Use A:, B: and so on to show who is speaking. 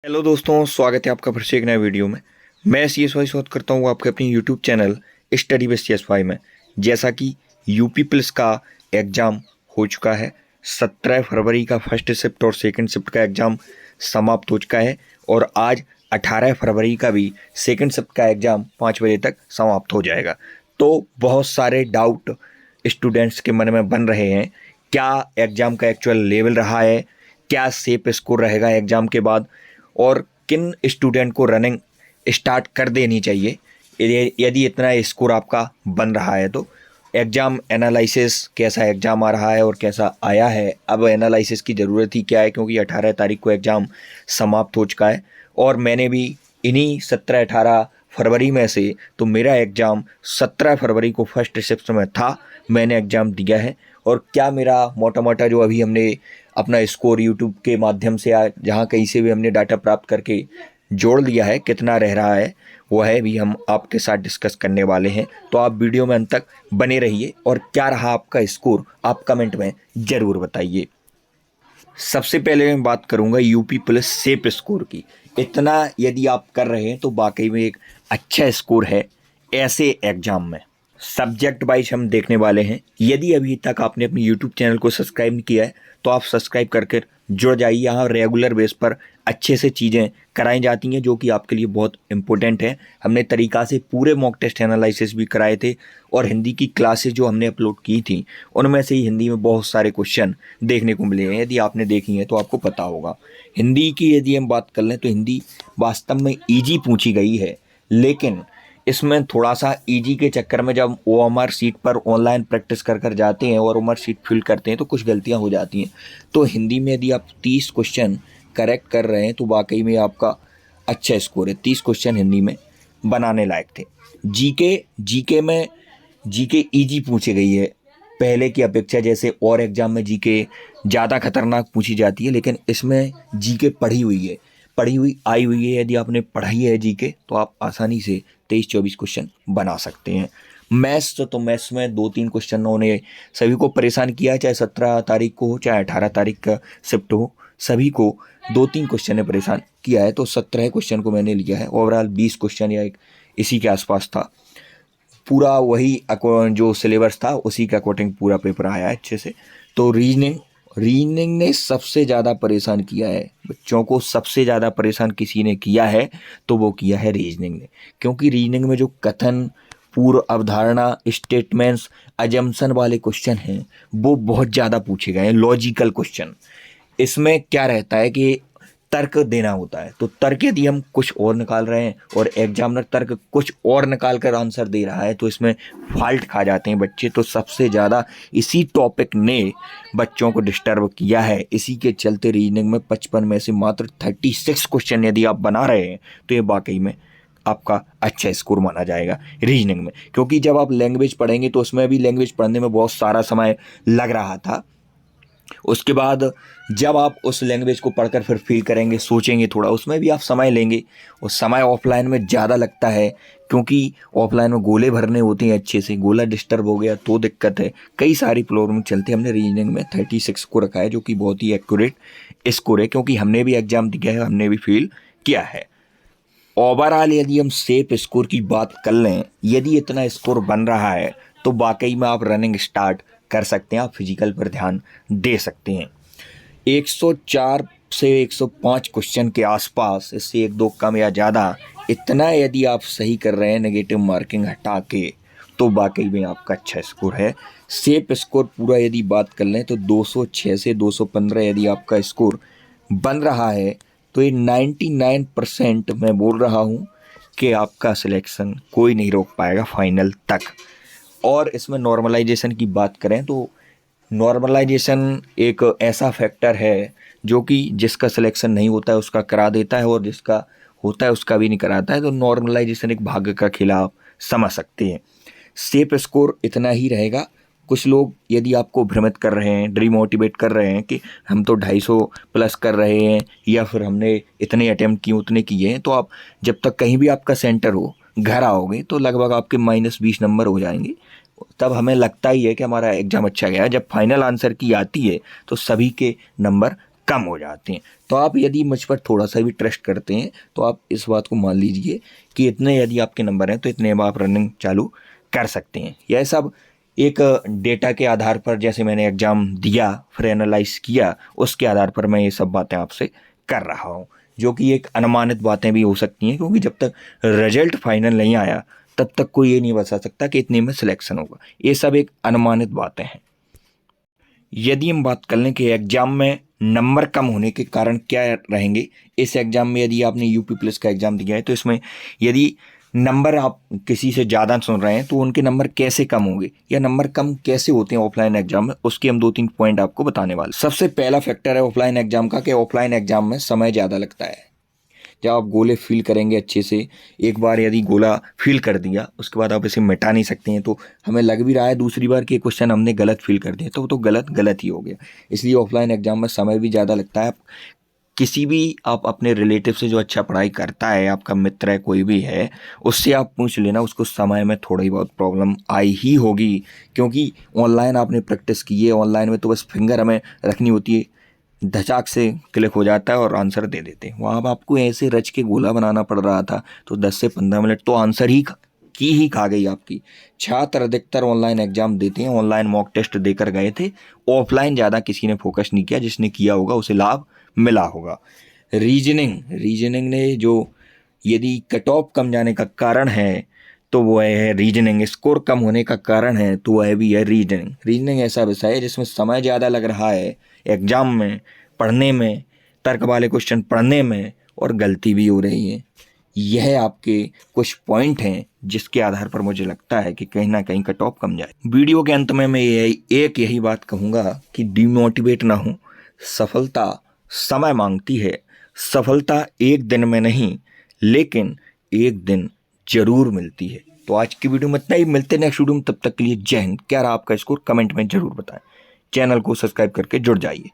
A: Hello दोस्तों, स्वागत है आपका फिर से एक नए वीडियो में। मैं CSY शोध करता हूँ आपके अपने YouTube channel study with CSY में। जैसा कि यूपी पुलिस का एग्ज़ाम हो चुका है, 17 फरवरी का फर्स्ट शिफ्ट और सेकंड शिफ्ट का एग्ज़ाम समाप्त हो चुका है और आज 18 फरवरी का भी सेकंड शिफ्ट का एग्ज़ाम 5 बजे तक समाप्त हो जाएगा। तो बहुत सारे डाउट स्टूडेंट्स के मन में बन रहे हैं, क्या एग्ज़ाम का एक्चुअल लेवल रहा है, क्या सेफ स्कोर रहेगा एग्ज़ाम के बाद, और किन स्टूडेंट को रनिंग स्टार्ट कर देनी चाहिए यदि इतना स्कोर आपका बन रहा है। तो एग्ज़ाम एनालिसिस कैसा एग्ज़ाम आ रहा है और कैसा आया है, अब एनालिसिस की ज़रूरत ही क्या है, क्योंकि 18 तारीख को एग्ज़ाम समाप्त हो चुका है और मैंने भी इन्हीं 17-18 फरवरी में से, तो मेरा एग्ज़ाम 17 फरवरी को फर्स्ट शिफ्ट में था, मैंने एग्ज़ाम दिया है। और क्या मेरा मोटा मोटा जो अभी हमने अपना स्कोर यूट्यूब के माध्यम से या जहाँ कहीं से भी हमने डाटा प्राप्त करके जोड़ लिया है, कितना रह रहा है, वह है भी हम आपके साथ डिस्कस करने वाले हैं। तो आप वीडियो में अंत तक बने रहिए और क्या रहा आपका स्कोर आप कमेंट में ज़रूर बताइए। सबसे पहले मैं बात करूंगा यूपी पुलिस सेफ स्कोर की। इतना यदि आप कर रहे हैं तो वाकई में एक अच्छा स्कोर है ऐसे एग्जाम में। सब्जेक्ट वाइज हम देखने वाले हैं। यदि अभी तक आपने अपने यूट्यूब चैनल को सब्सक्राइब नहीं किया है तो आप सब्सक्राइब करके जुड़ जाइए। यहाँ रेगुलर बेस पर अच्छे से चीज़ें कराई जाती हैं जो कि आपके लिए बहुत इंपॉर्टेंट है। हमने तरीक़ा से पूरे मॉक टेस्ट एनालिसिस भी कराए थे और हिंदी की क्लासेस जो हमने अपलोड की थी उनमें से ही हिंदी में बहुत सारे क्वेश्चन देखने को मिले हैं। यदि आपने देखी हैं तो आपको पता होगा। हिंदी की यदि हम बात कर लें तो हिंदी वास्तव में ईजी पूछी गई है, लेकिन इसमें थोड़ा सा ईजी के चक्कर में जब OMR शीट पर ऑनलाइन प्रैक्टिस कर कर जाते हैं और OMR शीट फिल करते हैं तो कुछ गलतियां हो जाती हैं। तो हिंदी में यदि आप 30 क्वेश्चन करेक्ट कर रहे हैं तो वाकई में आपका अच्छा स्कोर है। 30 क्वेश्चन हिंदी में बनाने लायक थे। जीके में जीके ईजी पूछी गई है पहले की अपेक्षा। जैसे और एग्जाम में जीके ज़्यादा खतरनाक पूछी जाती है, लेकिन इसमें जीके पढ़ी हुई आई हुई है। यदि आपने पढ़ाई है जीके तो आप आसानी से 23-24 क्वेश्चन बना सकते हैं। मैथ्स तो मैथ्स में 2-3 क्वेश्चनों ने सभी को परेशान किया, चाहे 17 तारीख को हो चाहे 18 तारीख का शिफ्ट हो, सभी को 2-3 क्वेश्चन ने परेशान किया है। तो 17 क्वेश्चन को मैंने लिया है। ओवरऑल 20 क्वेश्चन या इसी के आसपास था। पूरा वही जो सिलेबस था उसी के अकॉर्डिंग पूरा पेपर आया है अच्छे से। तो रीजनिंग ने सबसे ज़्यादा परेशान किया है बच्चों को। सबसे ज़्यादा परेशान किसी ने किया है तो वो किया है रीजनिंग ने, क्योंकि रीजनिंग में जो कथन, पूर्व अवधारणा, स्टेटमेंट्स, अजम्पशन वाले क्वेश्चन हैं वो बहुत ज़्यादा पूछे गए हैं। लॉजिकल क्वेश्चन इसमें क्या रहता है कि तर्क देना होता है। तो तर्क यदि हम कुछ और निकाल रहे हैं और एग्जामिनर तर्क कुछ और निकाल कर आंसर दे रहा है तो इसमें फॉल्ट खा जाते हैं बच्चे। तो सबसे ज़्यादा इसी टॉपिक ने बच्चों को डिस्टर्ब किया है। इसी के चलते रीजनिंग में 55 में से मात्र 36 क्वेश्चन यदि आप बना रहे हैं तो ये वाकई में आपका अच्छा स्कोर माना जाएगा रीजनिंग में। क्योंकि जब आप लैंग्वेज पढ़ेंगे तो उसमें भी लैंग्वेज पढ़ने में बहुत सारा समय लग रहा था। उसके बाद जब आप उस लैंग्वेज को पढ़कर फिर फील करेंगे, सोचेंगे थोड़ा, उसमें भी आप समय लेंगे। और समय ऑफलाइन में ज़्यादा लगता है, क्योंकि ऑफलाइन में गोले भरने होते हैं अच्छे से। गोला डिस्टर्ब हो गया तो दिक्कत है। कई सारी प्रॉब्लम चलते। हमने रीजनिंग में 36 को रखा है जो कि बहुत ही एक्यूरेट स्कोर है, क्योंकि हमने भी एग्जाम दिया है, हमने भी फील किया है। ओवरऑल यदि हम सेफ स्कोर की बात कर लें, यदि इतना स्कोर बन रहा है तो वाकई में आप रनिंग स्टार्ट कर सकते हैं। आप फिजिकल पर ध्यान दे सकते हैं। 104 से 105 क्वेश्चन के आसपास, इससे 1-2 कम या ज़्यादा, इतना यदि आप सही कर रहे हैं नेगेटिव मार्किंग हटा के तो वाकई में आपका अच्छा स्कोर है। सेफ स्कोर पूरा यदि बात कर लें तो 206 से 215 यदि आपका स्कोर बन रहा है तो ये 99% मैं बोल रहा हूँ कि आपका सिलेक्शन कोई नहीं रोक पाएगा फाइनल तक। और इसमें नॉर्मलाइजेशन की बात करें तो नॉर्मलाइजेशन एक ऐसा फैक्टर है जो कि जिसका सिलेक्शन नहीं होता है उसका करा देता है, और जिसका होता है उसका भी नहीं कराता है। तो नॉर्मलाइजेशन एक भाग्य का खेल आप समझ सकते हैं। सेफ स्कोर इतना ही रहेगा। कुछ लोग यदि आपको भ्रमित कर रहे हैं, डिमोटिवेट कर रहे हैं कि हम तो 250 प्लस कर रहे हैं या फिर हमने इतने अटैम्प्ट किए उतने किए हैं, तो आप जब तक कहीं भी आपका सेंटर हो, घर आओगे तो लगभग आपके -20 नंबर हो जाएंगे। तब हमें लगता ही है कि हमारा एग्ज़ाम अच्छा गया है। जब फाइनल आंसर की आती है तो सभी के नंबर कम हो जाते हैं। तो आप यदि मुझ पर थोड़ा सा भी ट्रस्ट करते हैं तो आप इस बात को मान लीजिए कि इतने यदि आपके नंबर हैं तो इतने में आप रनिंग चालू कर सकते हैं। यह सब एक डेटा के आधार पर, जैसे मैंने एग्ज़ाम दिया फिर एनालाइज किया, उसके आधार पर मैं ये सब बातें आपसे कर रहा हूँ, जो कि एक अनुमानित बातें भी हो सकती हैं, क्योंकि जब तक रिजल्ट फाइनल नहीं आया तब तक कोई ये नहीं बता सकता कि इतने में सिलेक्शन होगा। ये सब एक अनुमानित बातें हैं। यदि हम बात कर लें कि एग्ज़ाम में नंबर कम होने के कारण क्या रहेंगे, इस एग्ज़ाम में यदि आपने यूपी प्लस का एग्ज़ाम दिया है तो इसमें यदि नंबर आप किसी से ज़्यादा सुन रहे हैं तो उनके नंबर कैसे कम होंगे या नंबर कम कैसे होते हैं ऑफलाइन एग्जाम में, उसके हम 2-3 पॉइंट आपको बताने वाले। सबसे पहला फैक्टर है ऑफलाइन एग्जाम का कि ऑफलाइन एग्जाम में समय ज़्यादा लगता है। जब आप गोले फील करेंगे अच्छे से, एक बार यदि गोला फील कर दिया उसके बाद आप इसे मिटा नहीं सकते हैं, तो हमें लग भी रहा है दूसरी बार कि क्वेश्चन हमने गलत फील कर दिया तो वो तो गलत ही हो गया। इसलिए ऑफलाइन एग्जाम में समय भी ज़्यादा लगता है। किसी भी आप अपने रिलेटिव से जो अच्छा पढ़ाई करता है, आपका मित्र है कोई भी है, उससे आप पूछ लेना, उसको समय में थोड़ी बहुत प्रॉब्लम आई ही होगी, क्योंकि ऑनलाइन आपने प्रैक्टिस की है। ऑनलाइन में तो बस फिंगर हमें रखनी होती है, धचाक से क्लिक हो जाता है और आंसर दे देते हैं। वहाँ आपको ऐसे रच के गोला बनाना पड़ रहा था, तो 10 से 15 मिनट तो आंसर ही खा गई आपकी। छात्र अधिकतर ऑनलाइन एग्जाम देते हैं, ऑनलाइन मॉक टेस्ट देकर गए थे, ऑफलाइन ज़्यादा किसी ने फोकस नहीं किया। जिसने किया होगा उसे लाभ मिला होगा। रीजनिंग ने जो यदि कट ऑफ कम जाने का कारण है तो वो है रीजनिंग, स्कोर कम होने का कारण है तो वह भी है रीजनिंग ऐसा विषय है जिसमें समय ज़्यादा लग रहा है एग्जाम में, पढ़ने में, तर्क वाले क्वेश्चन पढ़ने में, और गलती भी हो रही है। यह आपके कुछ पॉइंट हैं जिसके आधार पर मुझे लगता है कि कहीं ना कहीं कट ऑफ कम जाए। वीडियो के अंत में मैं यही बात कहूँगा कि डिमोटिवेट ना हो। सफलता समय मांगती है, सफलता एक दिन में नहीं लेकिन एक दिन जरूर मिलती है। तो आज की वीडियो में इतना ही, मिलते हैं नेक्स्ट वीडियो में, तब तक के लिए जय हिंद। क्या रहा आपका स्कोर कमेंट में जरूर बताएं। चैनल को सब्सक्राइब करके जुड़ जाइए।